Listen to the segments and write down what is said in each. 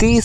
30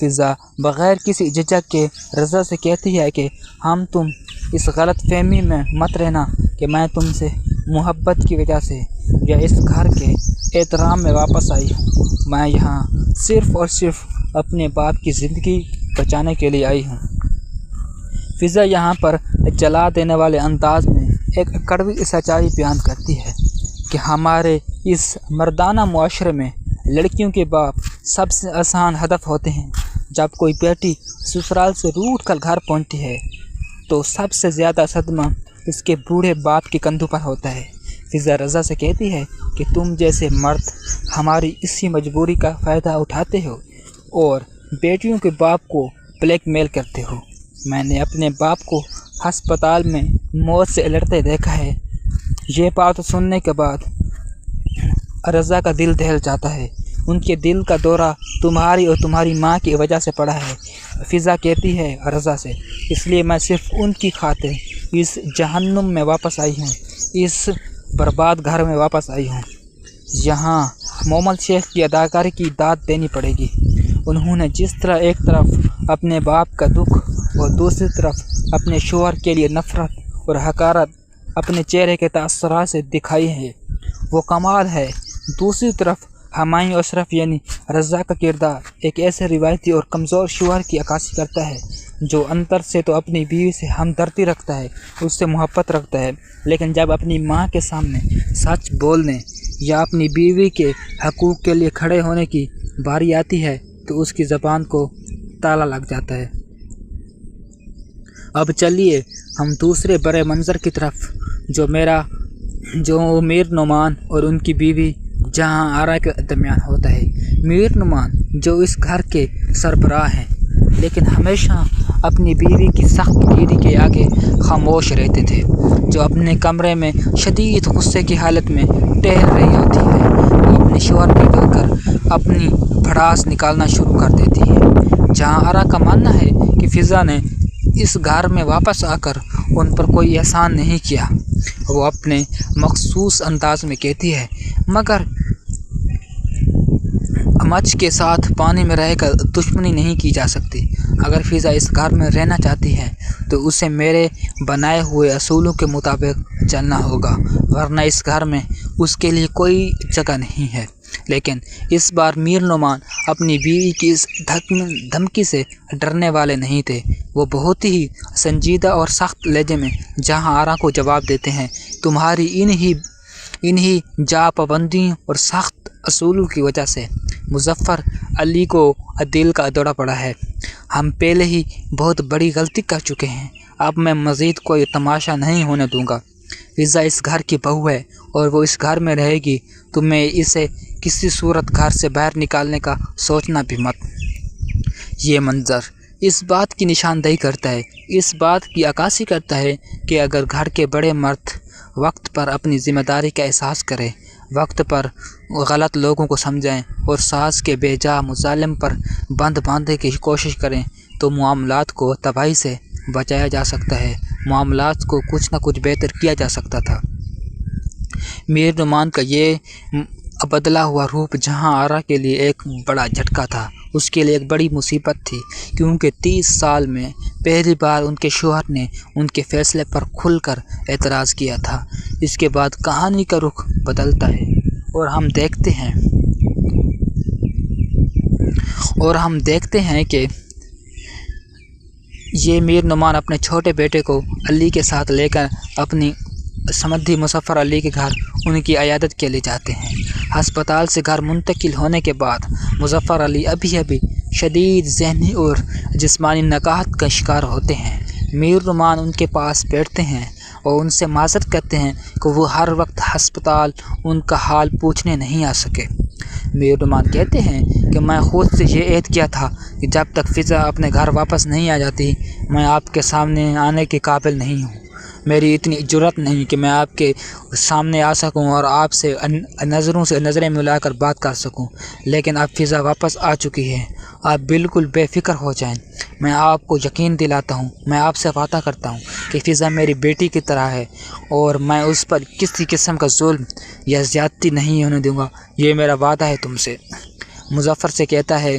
فضا بغیر کسی جھجک کے رضا سے کہتی ہے کہ ہم تم اس غلط فہمی میں مت رہنا کہ میں تم سے محبت کی وجہ سے یا اس گھر کے احترام میں واپس آئی ہوں۔ میں یہاں صرف اور صرف اپنے باپ کی زندگی بچانے کے لیے آئی ہوں۔ فضا یہاں پر جلا دینے والے انداز میں ایک کڑوی سچائی بیان کرتی ہے کہ ہمارے اس مردانہ معاشرے میں لڑکیوں کے باپ سب سے آسان ہدف ہوتے ہیں۔ جب کوئی بیٹی سسرال سے روٹھ کر گھر پہنچتی ہے تو سب سے زیادہ صدمہ اس کے بوڑھے باپ کے کندھوں پر ہوتا ہے۔ فضا رضا سے کہتی ہے کہ تم جیسے مرد ہماری اسی مجبوری کا فائدہ اٹھاتے ہو اور بیٹیوں کے باپ کو بلیک میل کرتے ہو۔ میں نے اپنے باپ کو ہسپتال میں موت سے لڑتے دیکھا ہے۔ یہ بات سننے کے بعد رضا کا دل دہل جاتا ہے۔ ان کے دل کا دورہ تمہاری اور تمہاری ماں کی وجہ سے پڑا ہے۔ فضا کہتی ہے رضا سے، اس لیے میں صرف ان کی خاطر اس جہنم میں واپس آئی ہوں، اس برباد گھر میں واپس آئی ہوں۔ یہاں مومل شیخ کی اداکاری کی داد دینی پڑے گی۔ انہوں نے جس طرح ایک طرف اپنے باپ کا دکھ اور دوسری طرف اپنے شوہر کے لیے نفرت اور حقارت اپنے چہرے کے تاثرات سے دکھائی ہے، وہ کمال ہے۔ دوسری طرف ہمایوں اشرف یعنی رضا کا کردار ایک ایسے روایتی اور کمزور شوہر کی عکاسی کرتا ہے جو اندر سے تو اپنی بیوی سے ہمدردی رکھتا ہے، اس سے محبت رکھتا ہے، لیکن جب اپنی ماں کے سامنے سچ بولنے یا اپنی بیوی کے حقوق کے لیے کھڑے ہونے کی باری آتی ہے تو اس کی زبان کو تالا لگ جاتا ہے۔ اب چلیے ہم دوسرے بڑے منظر کی طرف جو میر نعمان اور ان کی بیوی جہاں آرا کے درمیان ہوتا ہے۔ میر نعمان جو اس گھر کے سربراہ ہیں لیکن ہمیشہ اپنی بیوی کی سخت گیری کے آگے خاموش رہتے تھے، جو اپنے کمرے میں شدید غصے کی حالت میں ٹہل رہی ہوتی ہے، وہ اپنے شوہر کو دیکھ کر اپنی بھڑاس نکالنا شروع کر دیتی ہے۔ جہاں آرا کا ماننا ہے کہ فضا نے اس گھر میں واپس آ کر ان پر کوئی احسان نہیں کیا، وہ اپنے مخصوص انداز میں کہتی ہے، مگر مچھ کے ساتھ پانی میں رہ کر دشمنی نہیں کی جا سکتی۔ اگر فضا اس گھر میں رہنا چاہتی ہے تو اسے میرے بنائے ہوئے اصولوں کے مطابق چلنا ہوگا، ورنہ اس گھر میں اس کے لیے کوئی جگہ نہیں ہے۔ لیکن اس بار میر نعمان اپنی بیوی کی اس دھمکی سے ڈرنے والے نہیں تھے، وہ بہت ہی سنجیدہ اور سخت لہجے میں جہاں آرا کو جواب دیتے ہیں، تمہاری انہی جا پابندیوں اور سخت اصولوں کی وجہ سے مظفر علی کو دل کا دورہ پڑا ہے۔ ہم پہلے ہی بہت بڑی غلطی کر چکے ہیں، اب میں مزید کوئی تماشا نہیں ہونے دوں گا۔ فضا اس گھر کی بہو ہے اور وہ اس گھر میں رہے گی، تو میں اسے کسی صورت گھر سے باہر نکالنے کا سوچنا بھی مت۔ یہ منظر اس بات کی نشاندہی کرتا ہے، اس بات کی عکاسی کرتا ہے کہ اگر گھر کے بڑے مرد وقت پر اپنی ذمہ داری کا احساس کریں، وقت پر غلط لوگوں کو سمجھیں اور ساس کے بے جا مظالم پر بند باندھنے کی کوشش کریں تو معاملات کو تباہی سے بچایا جا سکتا ہے، معاملات کو کچھ نہ کچھ بہتر کیا جا سکتا تھا۔ میر نعمان کا یہ بدلا ہوا روپ جہاں آرا کے لیے ایک بڑا جھٹکا تھا، اس کے لیے ایک بڑی مصیبت تھی، کیونکہ 30 سال میں پہلی بار ان کے شوہر نے ان کے فیصلے پر کھل کر اعتراض کیا تھا۔ اس کے بعد کہانی کا رخ بدلتا ہے اور ہم دیکھتے ہیں کہ یہ میر نعمان اپنے چھوٹے بیٹے کو علی کے ساتھ لے کر اپنی سمدھی مظفر علی کے گھر ان کی عیادت کے لیے جاتے ہیں۔ ہسپتال سے گھر منتقل ہونے کے بعد مظفر علی ابھی شدید ذہنی اور جسمانی نکاہت کا شکار ہوتے ہیں۔ میر نعمان ان کے پاس بیٹھتے ہیں اور ان سے معذرت کرتے ہیں کہ وہ ہر وقت ہسپتال ان کا حال پوچھنے نہیں آ سکے۔ میر نعمان کہتے ہیں کہ میں خود سے یہ عہد کیا تھا کہ جب تک فضا اپنے گھر واپس نہیں آ جاتی میں آپ کے سامنے آنے کے قابل نہیں ہوں، میری اتنی جرأت نہیں کہ میں آپ کے سامنے آ سکوں اور آپ سے نظروں سے نظریں ملا کر بات کر سکوں، لیکن اب فضا واپس آ چکی ہے، آپ بالکل بے فکر ہو جائیں۔ میں آپ کو یقین دلاتا ہوں، میں آپ سے وعدہ کرتا ہوں کہ فضا میری بیٹی کی طرح ہے اور میں اس پر کسی قسم کا ظلم یا زیادتی نہیں ہونے دوں گا، یہ میرا وعدہ ہے تم سے۔ مظفر سے کہتا ہے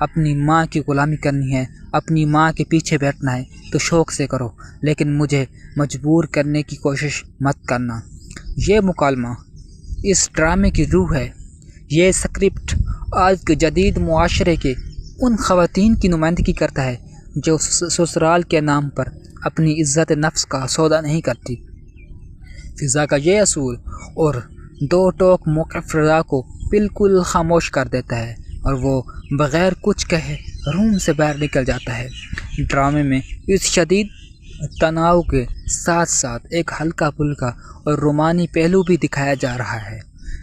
اپنی ماں کی غلامی کرنی ہے، اپنی ماں کے پیچھے بیٹھنا ہے تو شوق سے کرو، لیکن مجھے مجبور کرنے کی کوشش مت کرنا۔ یہ مکالمہ اس ڈرامے کی روح ہے۔ یہ اسکرپٹ آج کے جدید معاشرے کے ان خواتین کی نمائندگی کرتا ہے جو سسرال کے نام پر اپنی عزت نفس کا سودا نہیں کرتی۔ فضا کا یہ اصول اور دو ٹوک موقف رضا کو بالکل خاموش کر دیتا ہے اور وہ بغیر کچھ کہے روم سے باہر نکل جاتا ہے۔ ڈرامے میں اس شدید تناؤ کے ساتھ ساتھ ایک ہلکا پھلکا اور رومانی پہلو بھی دکھایا جا رہا ہے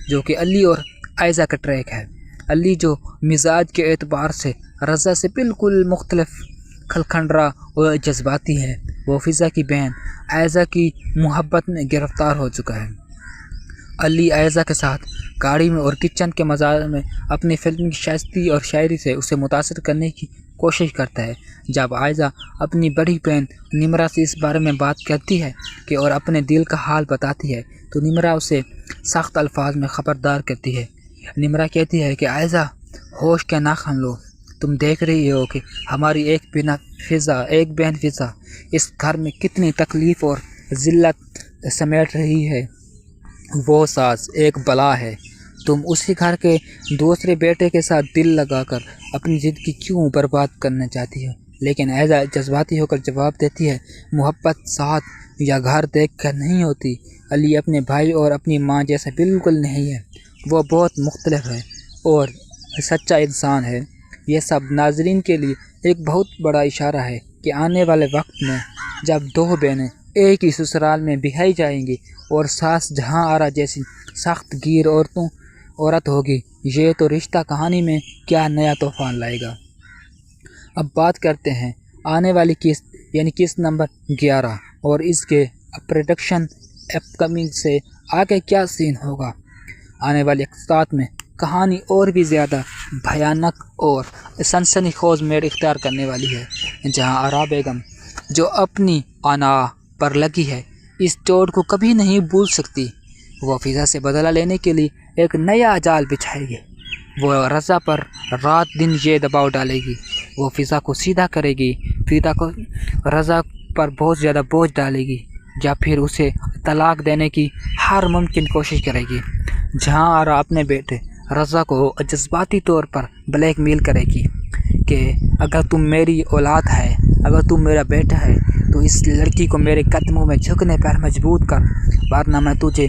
جو کہ علی اور عائزہ کا ٹریک ہے۔ علی جو مزاج کے اعتبار سے رضا سے بالکل مختلف کھلکھنڈرا اور جذباتی ہے، وہ فضا کی بہن عائزہ کی محبت میں گرفتار ہو چکا ہے۔ علی عائزہ کے ساتھ گاڑی میں اور کچن کے مزاج میں اپنی فلم کی شائستگی اور شاعری سے اسے متاثر کرنے کی کوشش کرتا ہے۔ جب عائزہ اپنی بڑی بہن نمرہ سے اس بارے میں بات کرتی ہے کہ اور اپنے دل کا حال بتاتی ہے تو نمرہ اسے سخت الفاظ میں خبردار کرتی ہے۔ نمرہ کہتی ہے کہ عائزہ ہوش کے ناخن لو، تم دیکھ رہی ہو کہ ہماری ایک بہن فضا اس گھر میں کتنی تکلیف اور ذلت سمیٹ رہی ہے۔ وہ ساز ایک بلا ہے، تم اسی گھر کے دوسرے بیٹے کے ساتھ دل لگا کر اپنی زندگی کیوں برباد کرنا چاہتی ہے؟ لیکن عائزہ جذباتی ہو کر جواب دیتی ہے، محبت ساتھ یا گھر دیکھ کر نہیں ہوتی۔ علی اپنے بھائی اور اپنی ماں جیسا بالکل نہیں ہے، وہ بہت مختلف ہے اور سچا انسان ہے۔ یہ سب ناظرین کے لیے ایک بہت بڑا اشارہ ہے کہ آنے والے وقت میں جب دو بہنیں ایک ہی سسرال میں بیائی جائیں گی اور ساس جہاں آرا جیسی سخت گیر عورت ہوگی، یہ تو رشتہ کہانی میں کیا نیا طوفان لائے گا۔ اب بات کرتے ہیں آنے والی قسط یعنی قسط نمبر 11 اور اس کے پروڈکشن اپ کمنگ سے آگے کیا سین ہوگا۔ آنے والی اقساط میں کہانی اور بھی زیادہ بھیانک اور سنسنی خیز میڑ اختیار کرنے والی ہے، جہاں آرا بیگم جو اپنی انا پر لگی ہے اس چوٹ کو کبھی نہیں بھول سکتی، وہ فضا سے بدلہ لینے کے لیے ایک نیا جال بچھائے گی۔ وہ رضا پر رات دن یہ دباؤ ڈالے گی، وہ فضا کو سیدھا کرے گی، فضا کو رضا پر بہت زیادہ بوجھ ڈالے گی یا پھر اسے طلاق دینے کی ہر ممکن کوشش کرے گی۔ جہاں آرا اپنے بیٹے رضا کو جذباتی طور پر بلیک میل کرے گی کہ اگر تم میری اولاد ہے، اگر تم میرا بیٹا ہے تو اس لڑکی کو میرے قدموں میں جھکنے پر مجبور کر، ورنہ میں تجھے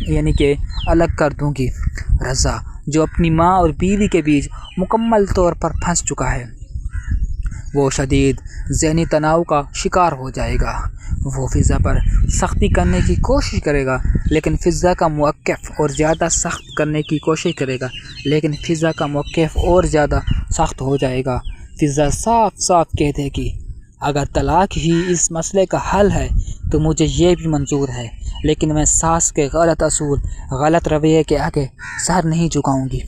یعنی کہ الگ کر دوں گی۔ رضا جو اپنی ماں اور بیوی کے بیچ مکمل طور پر پھنس چکا ہے، وہ شدید ذہنی تناؤ کا شکار ہو جائے گا۔ وہ فضا پر سختی کرنے کی کوشش کرے گا لیکن فضا کا موقف اور زیادہ سخت کرنے کی کوشش کرے گا لیکن فضا کا موقف اور زیادہ سخت ہو جائے گا۔ فضا صاف صاف کہہ دے گی اگر طلاق ہی اس مسئلے کا حل ہے تو مجھے یہ بھی منظور ہے، لیکن میں ساس کے غلط اصول، غلط رویے کے آگے سر نہیں جھکاؤں گی۔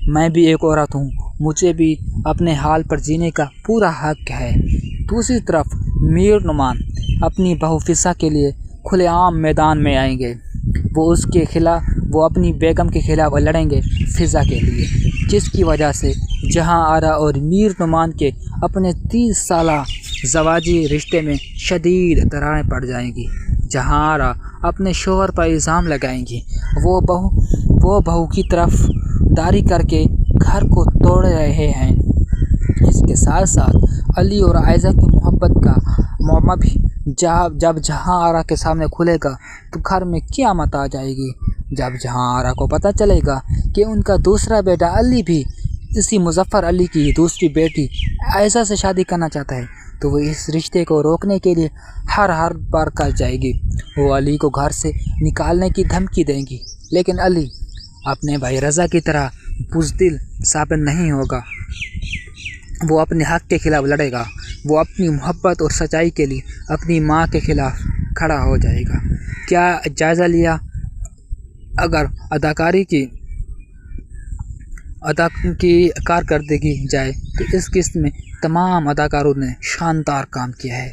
میں بھی ایک عورت ہوں، مجھے بھی اپنے حال پر جینے کا پورا حق ہے۔ دوسری طرف میر نعمان اپنی بہو فضا کے لیے کھلے عام میدان میں آئیں گے، وہ اپنی بیگم کے خلاف لڑیں گے فضا کے لیے، جس کی وجہ سے جہاں آرا اور میر نعمان کے اپنے 30 سالہ زواجی رشتے میں شدید دراریں پڑ جائیں گی۔ جہاں آرا اپنے شوہر پر الزام لگائیں گی، وہ بہو کی طرف داری کر کے گھر کو توڑ رہے ہیں۔ اس کے ساتھ ساتھ علی اور عائزہ کی محبت کا معمہ بھی جب جہاں آرا کے سامنے کھلے گا تو گھر میں قیامت آ جائے گی۔ جب جہاں آرا کو پتہ چلے گا کہ ان کا دوسرا بیٹا علی بھی اسی مظفر علی کی دوسری بیٹی عائزہ سے شادی کرنا چاہتا ہے تو وہ اس رشتے کو روکنے کے لیے ہر بار کر جائے گی۔ وہ علی کو گھر سے نکالنے کی دھمکی دیں گی، لیکن علی اپنے بھائی رضا کی طرح بزدل ثابت نہیں ہوگا۔ وہ اپنے حق کے خلاف لڑے گا، وہ اپنی محبت اور سچائی کے لیے اپنی ماں کے خلاف کھڑا ہو جائے گا۔ کیا جائزہ لیا اگر اداکاری کی کارکردگی جائے تو اس قسط میں تمام اداکاروں نے شاندار کام کیا ہے۔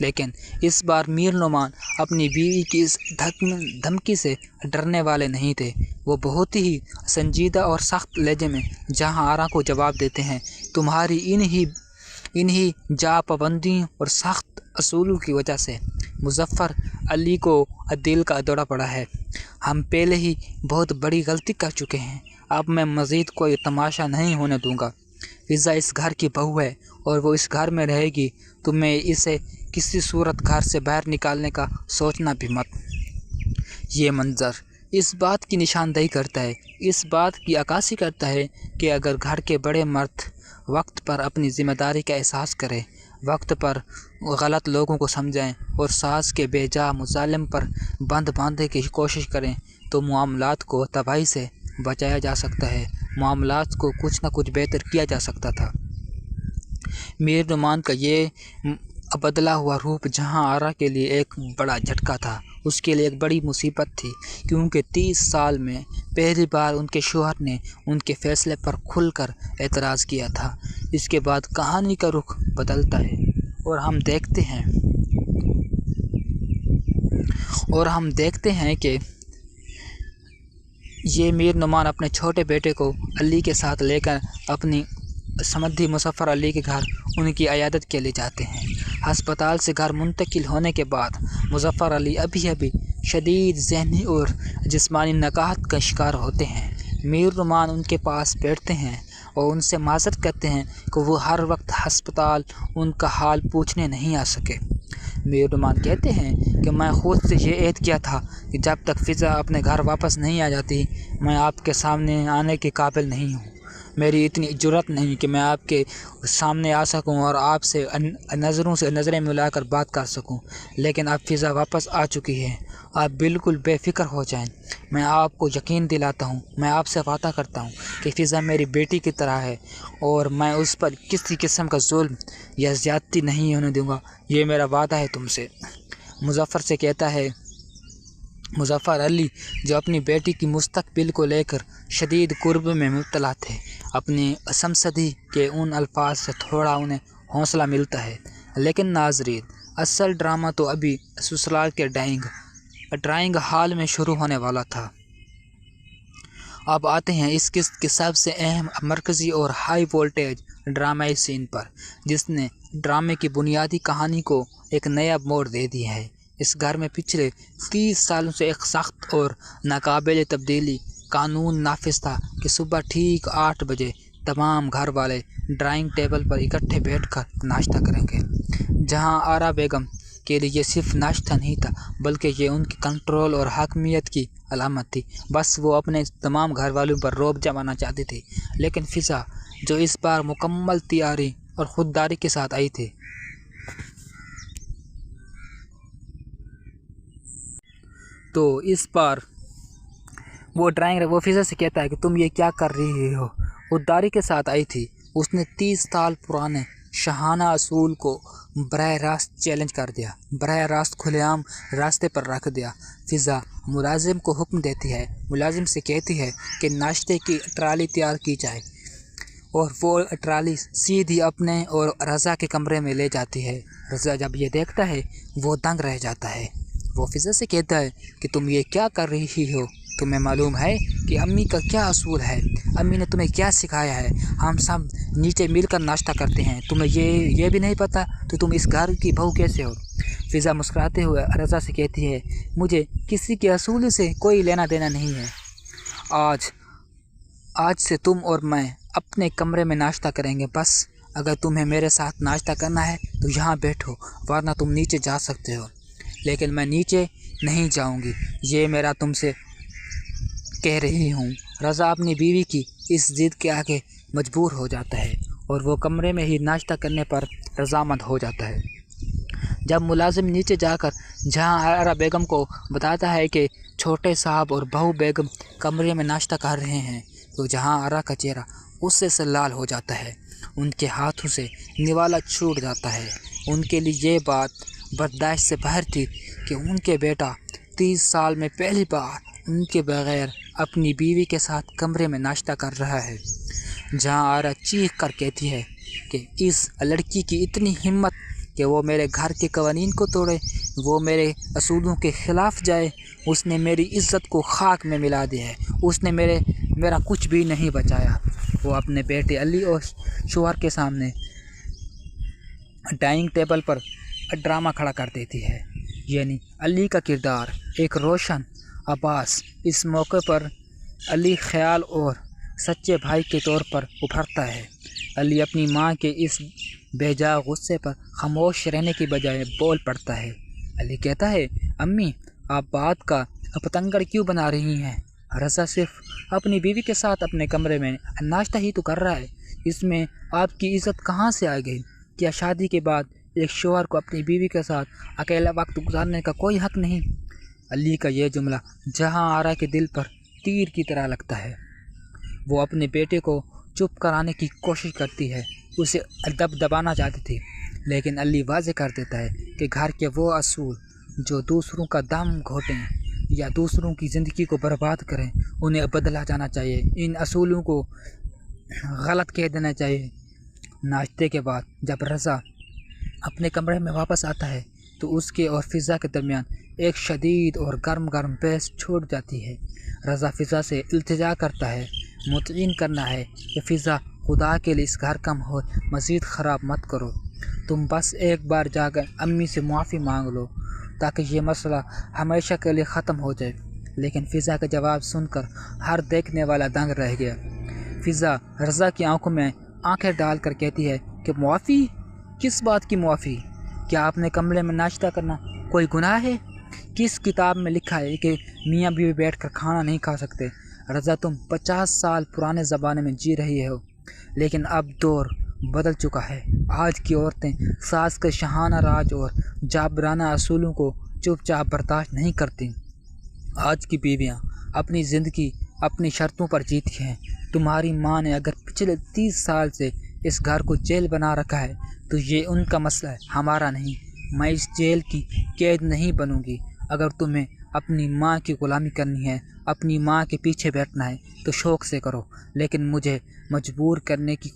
لیکن اس بار میر نعمان اپنی بیوی کی اس دھمکی سے ڈرنے والے نہیں تھے۔ وہ بہت ہی سنجیدہ اور سخت لہجے میں جہاں آرا کو جواب دیتے ہیں، تمہاری انہی جا پابندیوں اور سخت اصولوں کی وجہ سے مظفر علی کو دل کا دورہ پڑا ہے۔ ہم پہلے ہی بہت بڑی غلطی کر چکے ہیں، اب میں مزید کوئی تماشا نہیں ہونے دوں گا۔ فضا اس گھر کی بہو ہے اور وہ اس گھر میں رہے گی، تمہیں اسے کسی صورت گھر سے باہر نکالنے کا سوچنا بھی مت۔ یہ منظر اس بات کی نشاندہی کرتا ہے، اس بات کی عکاسی کرتا ہے کہ اگر گھر کے بڑے مرد وقت پر اپنی ذمہ داری کا احساس کریں، وقت پر غلط لوگوں کو سمجھائیں اور ساس کے بے جا مظالم پر بند باندھنے کی کوشش کریں تو معاملات کو تباہی سے بچایا جا سکتا ہے، معاملات کو کچھ نہ کچھ بہتر کیا جا سکتا تھا۔ میر نعمان کا یہ بدلا ہوا روپ جہاں آرا کے لیے ایک بڑا جھٹکا تھا، اس کے لیے ایک بڑی مصیبت تھی، کیونکہ 30 سال میں پہلی بار ان کے شوہر نے ان کے فیصلے پر کھل کر اعتراض کیا تھا۔ اس کے بعد کہانی کا رخ بدلتا ہے اور ہم دیکھتے ہیں کہ یہ میر نعمان اپنے چھوٹے بیٹے کو علی کے ساتھ لے کر اپنی سمدھی مظفر علی کے گھر ان کی عیادت کے لیے جاتے ہیں۔ ہسپتال سے گھر منتقل ہونے کے بعد مظفر علی ابھی شدید ذہنی اور جسمانی نکاہت کا شکار ہوتے ہیں۔ میر نعمان ان کے پاس بیٹھتے ہیں اور ان سے معذرت کرتے ہیں کہ وہ ہر وقت ہسپتال ان کا حال پوچھنے نہیں آ سکے۔ میر نعمان کہتے ہیں کہ میں خود سے یہ عہد کیا تھا کہ جب تک فضا اپنے گھر واپس نہیں آ جاتی میں آپ کے سامنے آنے کے قابل نہیں ہوں۔ میری اتنی جرأت نہیں کہ میں آپ کے سامنے آ سکوں اور آپ سے نظروں سے نظریں ملا کر بات کر سکوں، لیکن اب فضا واپس آ چکی ہے، آپ بالکل بے فکر ہو جائیں۔ میں آپ کو یقین دلاتا ہوں، میں آپ سے وعدہ کرتا ہوں کہ فضا میری بیٹی کی طرح ہے اور میں اس پر کسی قسم کا ظلم یا زیادتی نہیں ہونے دوں گا، یہ میرا وعدہ ہے تم سے۔ مظفر سے کہتا ہے مظفر علی جو اپنی بیٹی کی مستقبل کو لے کر شدید کرب میں مبتلا تھے، اپنی سمسدھی کے ان الفاظ سے تھوڑا انہیں حوصلہ ملتا ہے۔ لیکن ناظرین، اصل ڈرامہ تو ابھی سسرال کے ڈرائنگ ہال میں شروع ہونے والا تھا۔ اب آتے ہیں اس قسط کے سب سے اہم مرکزی اور ہائی وولٹیج ڈرامائی سین پر، جس نے ڈرامے کی بنیادی کہانی کو ایک نیا موڑ دے دیا ہے۔ اس گھر میں پچھلے 30 سالوں سے ایک سخت اور ناقابل تبدیلی قانون نافذ تھا کہ صبح ٹھیک 8 بجے تمام گھر والے ڈرائنگ ٹیبل پر اکٹھے بیٹھ کر ناشتہ کریں گے۔ جہاں آرا بیگم کے لیے یہ صرف ناشتہ نہیں تھا بلکہ یہ ان کی کنٹرول اور حاکمیت کی علامت تھی، بس وہ اپنے تمام گھر والوں پر رعب جمانا چاہتی تھی۔ لیکن فضا جو اس بار مکمل تیاری اور خودداری کے ساتھ آئی تھی، تو اس بار وہ فضا سے کہتا ہے کہ تم یہ کیا کر رہی ہو، خودداری کے ساتھ آئی تھی۔ اس نے 30 سال پرانے شاہانہ اصول کو براہ راست چیلنج کر دیا، براہ راست کھلے عام راستے پر رکھ دیا۔ فضا ملازم کو حکم دیتی ہے، ملازم سے کہتی ہے کہ ناشتے کی ٹرالی تیار کی جائے اور وہ ٹرالی سیدھی اپنے اور رضا کے کمرے میں لے جاتی ہے۔ رضا جب یہ دیکھتا ہے وہ دنگ رہ جاتا ہے۔ وہ فضا سے کہتا ہے کہ تم یہ کیا کر رہی ہو، تمہیں معلوم ہے کہ امی کا کیا اصول ہے، امی نے تمہیں کیا سکھایا ہے، ہم سب نیچے مل کر ناشتہ کرتے ہیں، تمہیں یہ بھی نہیں پتہ تو تم اس گھر کی بہو کیسے ہو۔ فضا مسکراتے ہوئے رضا سے کہتی ہے مجھے کسی کے اصول سے کوئی لینا دینا نہیں ہے، آج سے تم اور میں اپنے کمرے میں ناشتہ کریں گے، بس اگر تمہیں میرے ساتھ ناشتہ کرنا ہے تو یہاں بیٹھو ورنہ تم نیچے جا سکتے ہو۔ لیکن میں نیچے نہیں جاؤں گی، یہ میرا تم سے کہہ رہی ہوں۔ رضا اپنی بیوی کی اس ضد کے آگے مجبور ہو جاتا ہے اور وہ کمرے میں ہی ناشتہ کرنے پر رضامند ہو جاتا ہے۔ جب ملازم نیچے جا کر جہاں آرا بیگم کو بتاتا ہے کہ چھوٹے صاحب اور بہو بیگم کمرے میں ناشتہ کر رہے ہیں تو جہاں آرا کا چہرہ غصے سے لال ہو جاتا ہے، ان کے ہاتھوں سے نوالا چھوٹ جاتا ہے۔ ان کے لیے یہ بات برداشت سے باہر تھی کہ ان کے بیٹا 30 سال میں پہلی بار ان کے بغیر اپنی بیوی کے ساتھ کمرے میں ناشتہ کر رہا ہے۔ جہاں آرا چیخ کر کہتی ہے کہ اس لڑکی کی اتنی ہمت کہ وہ میرے گھر کے قوانین کو توڑے، وہ میرے اصولوں کے خلاف جائے۔ اس نے میری عزت کو خاک میں ملا دیا ہے، اس نے میرا کچھ بھی نہیں بچایا۔ وہ اپنے بیٹے علی اور شوہر کے سامنے ڈائننگ ٹیبل پر ڈرامہ کھڑا کر دیتی ہے، یعنی علی کا کردار ایک روشن عباس۔ اس موقع پر علی خیال اور سچے بھائی کے طور پر ابھرتا ہے۔ علی اپنی ماں کے اس بے جا غصے پر خاموش رہنے کی بجائے بول پڑتا ہے۔ علی کہتا ہے، امی آپ بات کا پتنگڑ کیوں بنا رہی ہیں؟ رضا صرف اپنی بیوی کے ساتھ اپنے کمرے میں ناشتہ ہی تو کر رہا ہے، اس میں آپ کی عزت کہاں سے آ گئی؟ کیا شادی کے بعد ایک شوہر کو اپنی بیوی کے ساتھ اکیلا وقت گزارنے کا کوئی حق نہیں؟ علی کا یہ جملہ جہاں آرا کے دل پر تیر کی طرح لگتا ہے۔ وہ اپنے بیٹے کو چپ کرانے کی کوشش کرتی ہے، اسے دبانا چاہتی تھی، لیکن علی واضح کر دیتا ہے کہ گھر کے وہ اصول جو دوسروں کا دم گھوٹیں یا دوسروں کی زندگی کو برباد کریں انہیں بدلا جانا چاہیے، ان اصولوں کو غلط کہہ دینا چاہیے۔ ناشتے کے بعد جب رضا اپنے کمرے میں واپس آتا ہے تو اس کے اور فضا کے درمیان ایک شدید اور گرم بحث چھوٹ جاتی ہے۔ رضا فضا سے التجا کرتا ہے، مطمئن کرنا ہے کہ فضا خدا کے لیے اس گھر کا ماحول مزید خراب مت کرو، تم بس ایک بار جا کر امی سے معافی مانگ لو تاکہ یہ مسئلہ ہمیشہ کے لیے ختم ہو جائے۔ لیکن فضا کا جواب سن کر ہر دیکھنے والا دنگ رہ گیا۔ فضا رضا کی آنکھوں میں آنکھیں ڈال کر کہتی ہے کہ معافی؟ کس بات کی معافی؟ کیا اپنے کمرے میں ناشتہ کرنا کوئی گناہ ہے؟ کس کتاب میں لکھا ہے کہ میاں بیوی بیٹھ کر کھانا نہیں کھا سکتے؟ رضا تم 50 سال پرانے زمانے میں جی رہی ہو، لیکن اب دور بدل چکا ہے۔ آج کی عورتیں ساس کے شاہانہ راج اور جابرانہ اصولوں کو چپ چاپ برداشت نہیں کرتی۔ آج کی بیویاں اپنی زندگی اپنی شرطوں پر جیتی ہیں۔ تمہاری ماں نے اگر پچھلے 30 سال سے اس گھر کو جیل بنا رکھا ہے تو یہ ان کا مسئلہ ہے، ہمارا نہیں۔ میں اس جیل کی قید نہیں بنوں گی۔ اگر تمہیں اپنی ماں کی غلامی کرنی ہے، اپنی ماں کے پیچھے بیٹھنا ہے تو شوق سے کرو، لیکن مجھے مجبور کرنے کی